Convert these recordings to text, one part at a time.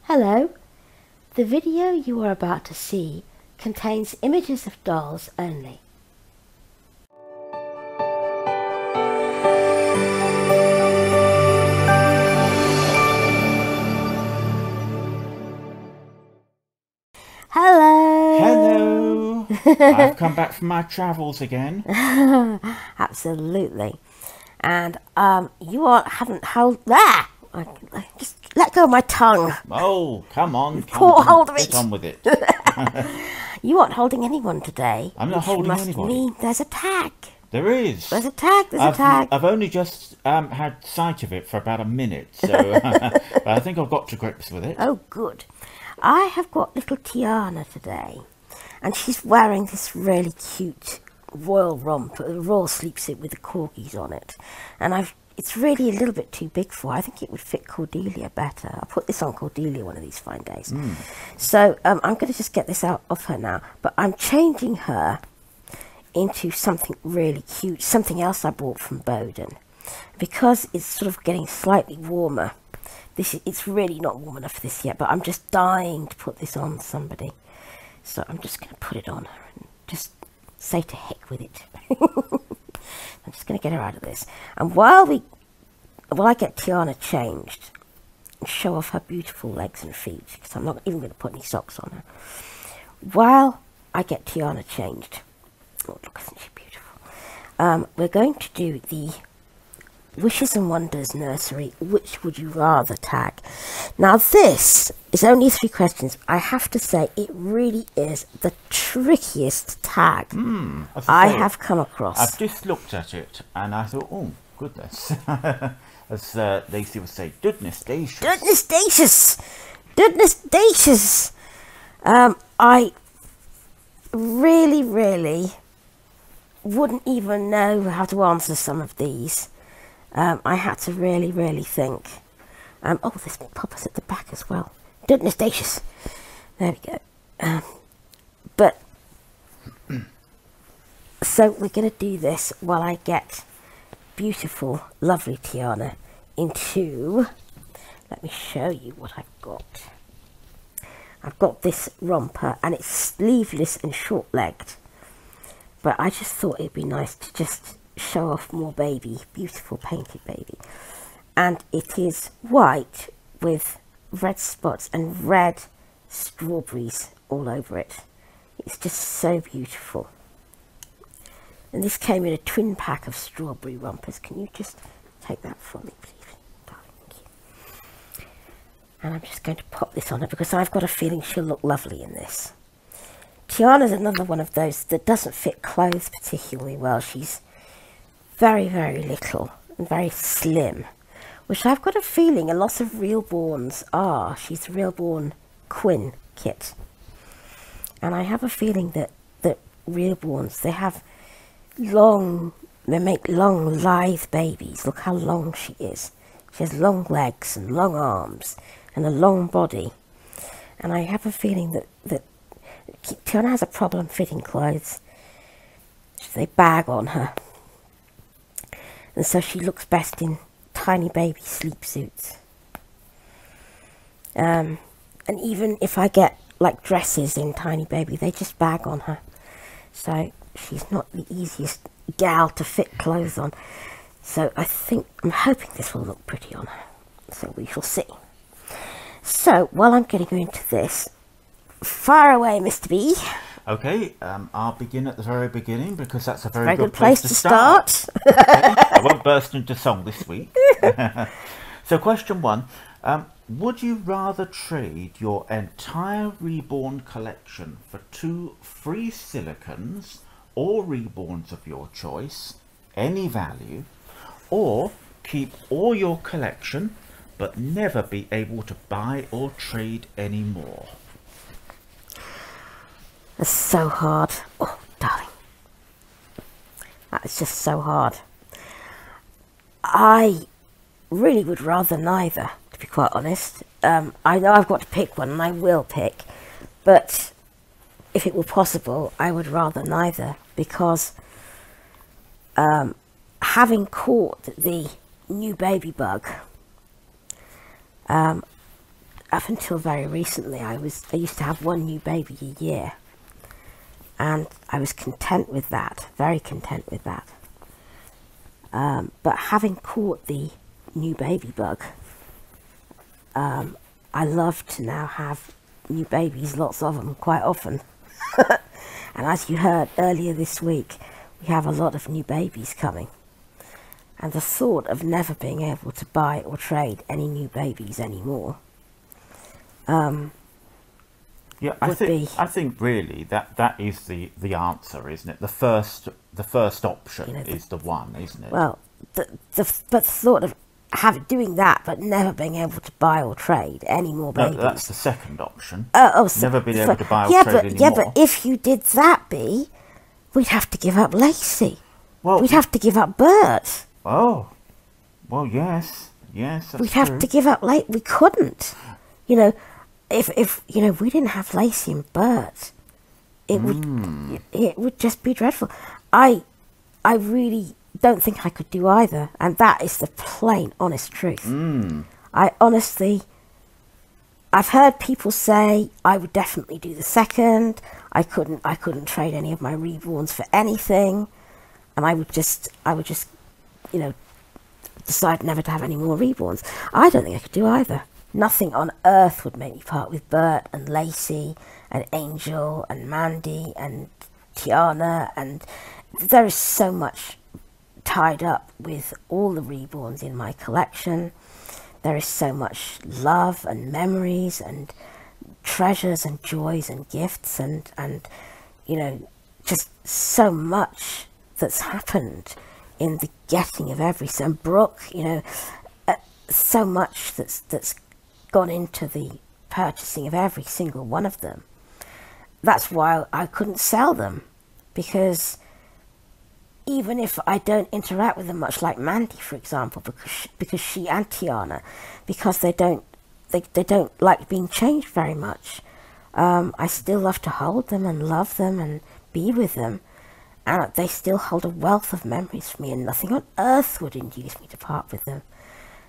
Hello. The video you are about to see contains images of dolls only. Hello. Hello. I've come back from my travels again. Absolutely. And you all haven't held there. I just let go of my tongue. Oh, come on. Caught hold of it. Get on with it. You aren't holding anyone today. I'm not holding must anybody. mean there's a tag. There is. There's a tag. There's a tag. I've only just had sight of it for about a minute, so but I think I've got to grips with it. Oh, good. I have got little Tiana today, and she's wearing this really cute royal romper, royal sleepsuit with the corgis on it, and it's really a little bit too big for her. I think it would fit Cordelia better. I'll put this on Cordelia one of these fine days. So I'm going to just get this out of her now, but I'm changing her into something really cute, something else I bought from Boden, because it's sort of getting slightly warmer. It's really not warm enough for this yet, but I'm just dying to put this on somebody. So I'm just going to put it on her and just say to heck with it. I'm just going to get her out of this. And while I get Tiana changed and show off her beautiful legs and feet, because I'm not even going to put any socks on her. While I get Tiana changed, oh look, isn't she beautiful? We're going to do the Wishes and Wonders nursery. Which would you rather tag? Now this is only 3 questions. I have to say it really is the trickiest tag I have come across. I've just looked at it and I thought, oh goodness, as Lacey would say, goodness gracious. Goodness gracious! Goodness gracious! I really wouldn't even know how to answer some of these. I had to really think. Oh, there's poppers at the back as well. Goodness gracious. There we go. But, so we're going to do this while I get beautiful, lovely Tiana into, let me show you what I've got. I've got this romper, and it's sleeveless and short-legged. But I just thought it'd be nice to just show off more baby, beautiful painted baby. And it is white with red spots and red strawberries all over it. It's just so beautiful. And this came in a twin pack of strawberry rompers. Can you just take that for me, please? Darling, thank you. And I'm just going to pop this on her because I've got a feeling she'll look lovely in this. Tiana's another one of those that doesn't fit clothes particularly well. She's very little and very slim, which I've got a feeling a lot of Reborns are. She's a Reborn Quinn kit, and I have a feeling that Reborns, they make long lithe babies. Look how long she is. She has long legs and long arms and a long body, and I have a feeling that Tiana has a problem fitting clothes. They bag on her. And so she looks best in tiny baby sleep suits. And even if I get like dresses in tiny baby, they just bag on her. So she's not the easiest gal to fit clothes on. So I'm hoping this will look pretty on her. So we shall see. So while I'm getting her into this, fire away, Mr. B. Okay, I'll begin at the very beginning because that's a very good place to start. Okay, I won't burst into song this week. So question 1, would you rather trade your entire Reborn collection for 2 free silicons or Reborns of your choice, any value, or keep all your collection but never be able to buy or trade any more? That's so hard. Oh, darling. That is just so hard. I really would rather neither, to be quite honest. I know I've got to pick one, and I will pick. But if it were possible, I would rather neither. Because having caught the new baby bug, up until very recently, I used to have one new baby a year, and I was content with that, very content with that. But having caught the new baby bug, I love to now have new babies, lots of them, quite often. And as you heard earlier this week, we have a lot of new babies coming. And the thought of never being able to buy or trade any new babies anymore, yeah, I think really that is the answer, isn't it? The first option, you know, is the one, isn't it? Well, but the thought of doing that, but never being able to buy or trade any more babies. No, that's the second option. So never being able to buy or trade anymore. Yeah, but if you did that, we'd have to give up Lacey. Well, we'd have to give up Bert. Oh, well, yes, that's we'd have to give up Lacey. We couldn't, you know. If you know, we didn't have Lacey and Bert, it would just be dreadful. I really don't think I could do either, and that is the plain, honest truth. I've heard people say I would definitely do the second. I couldn't trade any of my reborns for anything, and I would just, you know, decide never to have any more reborns. I don't think I could do either. Nothing on earth would make me part with Bert and Lacey and Angel and Mandy and Tiana, and there is so much tied up with all the reborns in my collection. There is so much love and memories and treasures and joys and gifts and you know, just so much that's happened in the getting of every son. Brooke, you know, so much that's gone into the purchasing of every single one of them. That's why I couldn't sell them, because even if I don't interact with them much, like Mandy, for example, because she and Tiana, because they don't like being changed very much, I still love to hold them and love them and be with them, and they still hold a wealth of memories for me, and nothing on earth would induce me to part with them.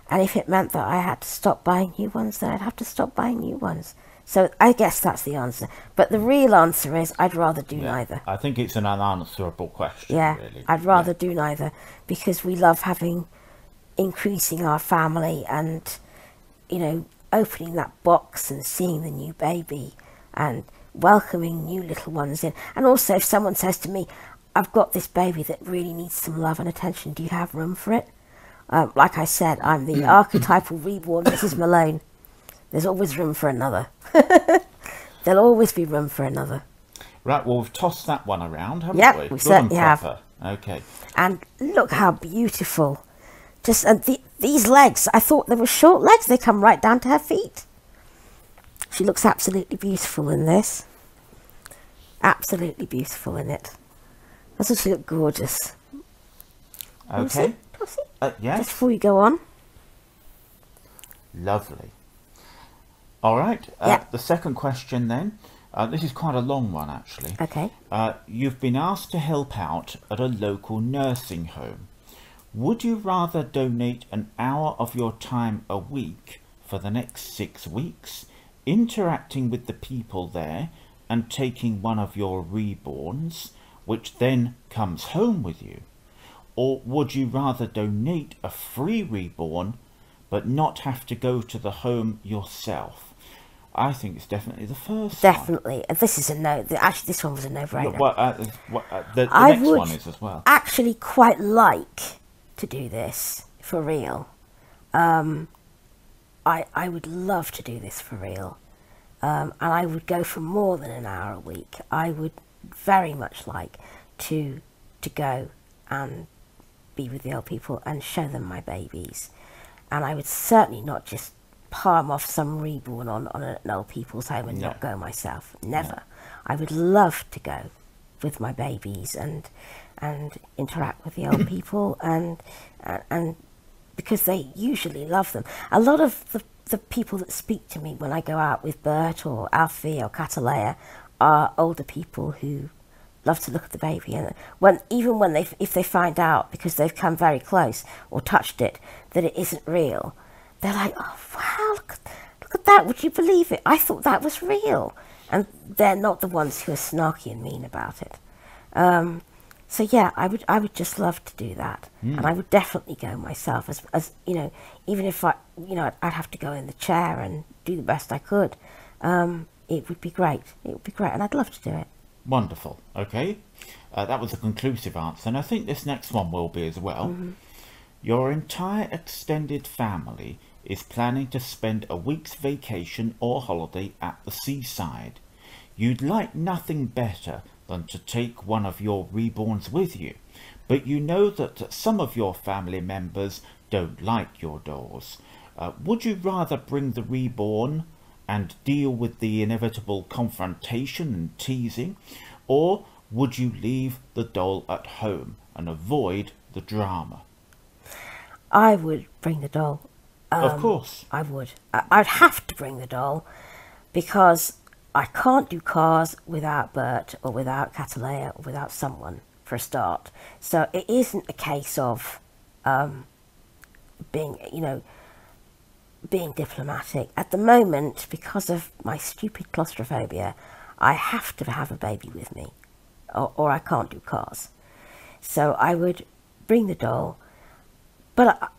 And if it meant that I had to stop buying new ones, then I'd have to stop buying new ones. So I guess that's the answer. But the real answer is I'd rather do neither. I think it's an unanswerable question, yeah, really. I'd rather do neither, because we love increasing our family and, you know, opening that box and seeing the new baby and welcoming new little ones in. And also, if someone says to me, I've got this baby that really needs some love and attention, do you have room for it? Like I said, I'm the archetypal reborn Mrs. Malone. There's always room for another. There'll always be room for another. Right, well, we've tossed that one around, haven't we? Yep, we certainly have. Okay. And look how beautiful. Just these legs, I thought they were short legs. They come right down to her feet. She looks absolutely beautiful in this. Absolutely beautiful in it. Doesn't she look gorgeous? Okay. Yes. Just before you go on. Lovely. All right. Yeah. The second question then. This is quite a long one, actually. Okay. You've been asked to help out at a local nursing home. Would you rather donate an hour of your time a week for the next 6 weeks, interacting with the people there and taking one of your reborns, which then comes home with you? Or would you rather donate a free reborn but not have to go to the home yourself? I think it's definitely the first Definitely. One. This is a no. Actually, this one was a no-brainer. The next one is as well. I would actually quite like to do this for real. I would love to do this for real. And I would go for more than an hour a week. I would very much like to go and be with the old people and show them my babies. And I would certainly not just palm off some reborn on an old people's home and not go myself. Never. No. I would love to go with my babies and interact with the old people and because they usually love them. A lot of the people that speak to me when I go out with Bert or Alfie or Catalea are older people who love to look at the baby, and if they find out, because they've come very close or touched it, that it isn't real, they're like, oh wow, look at that, would you believe it? I thought that was real. And they're not the ones who are snarky and mean about it. So yeah, I would just love to do that. And I would definitely go myself, as you know, even if I'd have to go in the chair and do the best I could. It would be great. It would be great, and I'd love to do it. Wonderful. Okay. That was a conclusive answer, and I think this next one will be as well. Your entire extended family is planning to spend a week's vacation or holiday at the seaside. You'd like nothing better than to take one of your reborns with you, but you know that some of your family members don't like your dolls. Would you rather bring the reborn and deal with the inevitable confrontation and teasing, or would you leave the doll at home and avoid the drama? I would bring the doll. Of course. I would. I'd have to bring the doll, because I can't do cars without Bert or without Catalea or without someone, for a start. So it isn't a case of being diplomatic. At the moment, because of my stupid claustrophobia, I have to have a baby with me, or I can't do cars. So I would bring the doll. But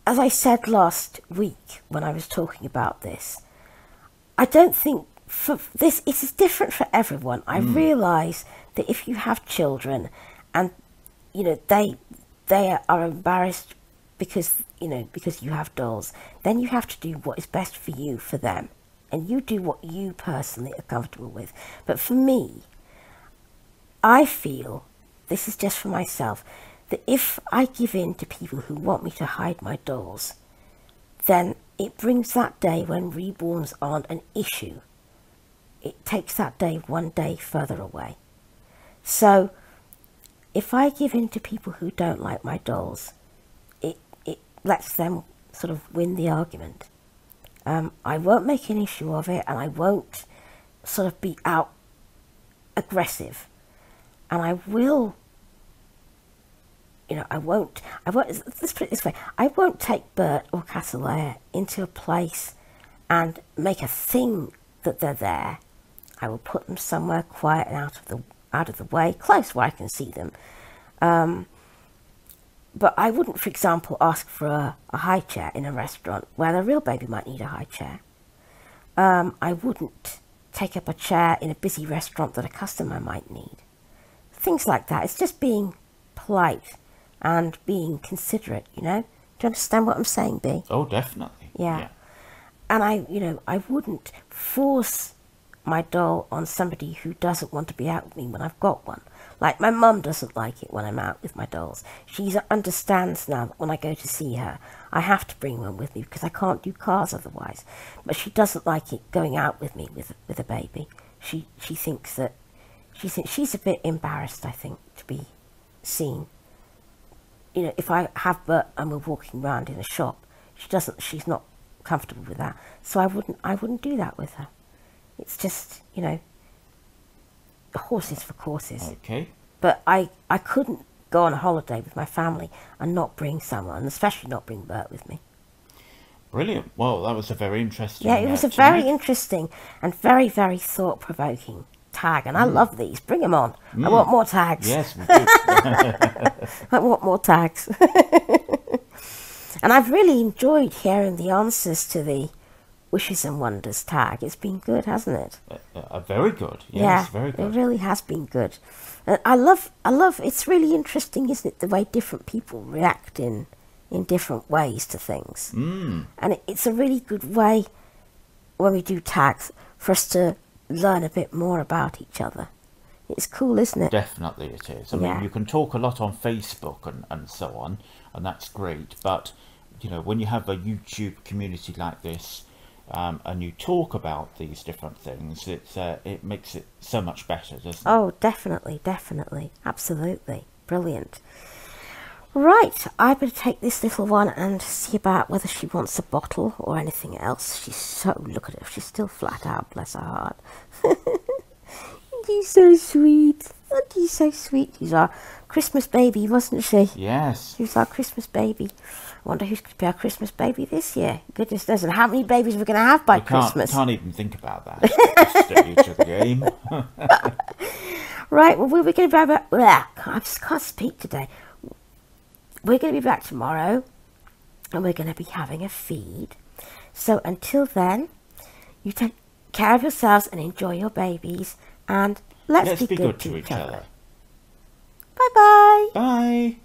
as I said last week when I was talking about this, I don't think for this, it is different for everyone. I realise that if you have children and, they are embarrassed because you have dolls, then you have to do what is best for you, for them. And you do what you personally are comfortable with. But for me, I feel, this is just for myself, that if I give in to people who want me to hide my dolls, then it brings that day when reborns aren't an issue. It takes that day one day further away. So if I give in to people who don't like my dolls, it lets them sort of win the argument. I won't make an issue of it, and I won't sort of be out aggressive. And I will, let's put it this way, I won't take Bert or Catalea into a place and make a thing that they're there. I will put them somewhere quiet and out of the way, close where I can see them. But I wouldn't, for example, ask for a high chair in a restaurant where the real baby might need a high chair. I wouldn't take up a chair in a busy restaurant that a customer might need. Things like that. It's just being polite and being considerate, Do you understand what I'm saying, B? Oh, definitely. Yeah. And I wouldn't force my doll on somebody who doesn't want to be out with me when I've got one. Like, my mum doesn't like it when I'm out with my dolls. She understands now that when I go to see her, I have to bring one with me because I can't do cars otherwise. But she doesn't like it going out with me with a baby. She thinks she's a bit embarrassed, I think, to be seen. If I have Bert and we're walking around in a shop, she's not comfortable with that. So I wouldn't do that with her. It's just, horses for courses. Okay. But I couldn't go on a holiday with my family and not bring someone, especially not bring Bert with me. Brilliant. Well, that was a very interesting. Yeah, it was a very interesting and very, very thought-provoking tag, and I love these. Bring them on. I want more tags. Yes, we do. I want more tags. And I've really enjoyed hearing the answers to the Wishes and Wonders tag. It's been good, hasn't it? Very good. Yes, yeah, very good. It really has been good. And I love, it's really interesting, isn't it, the way different people react in different ways to things. And it's a really good way, when we do tags, for us to learn a bit more about each other. It's cool, isn't it? Definitely it is. I mean, you can talk a lot on Facebook and so on, and that's great. But, when you have a YouTube community like this, and you talk about these different things, it makes it so much better, doesn't it? Oh, definitely, absolutely, brilliant. Right, I better take this little one and see about whether she wants a bottle or anything else. Look at her, she's still flat out, bless her heart. She's so sweet. Aren't you so sweet? She's our Christmas baby, wasn't she? Yes. She was our Christmas baby. I wonder who's going to be our Christmas baby this year. Goodness knows. And how many babies we're going to have by Christmas. Can't even think about that at this stage of the game. Right, well, we're going to be back. I just can't speak today. We're going to be back tomorrow, and we're going to be having a feed. So until then, you take care of yourselves and enjoy your babies, and let's be good to each other. Bye-bye. Bye.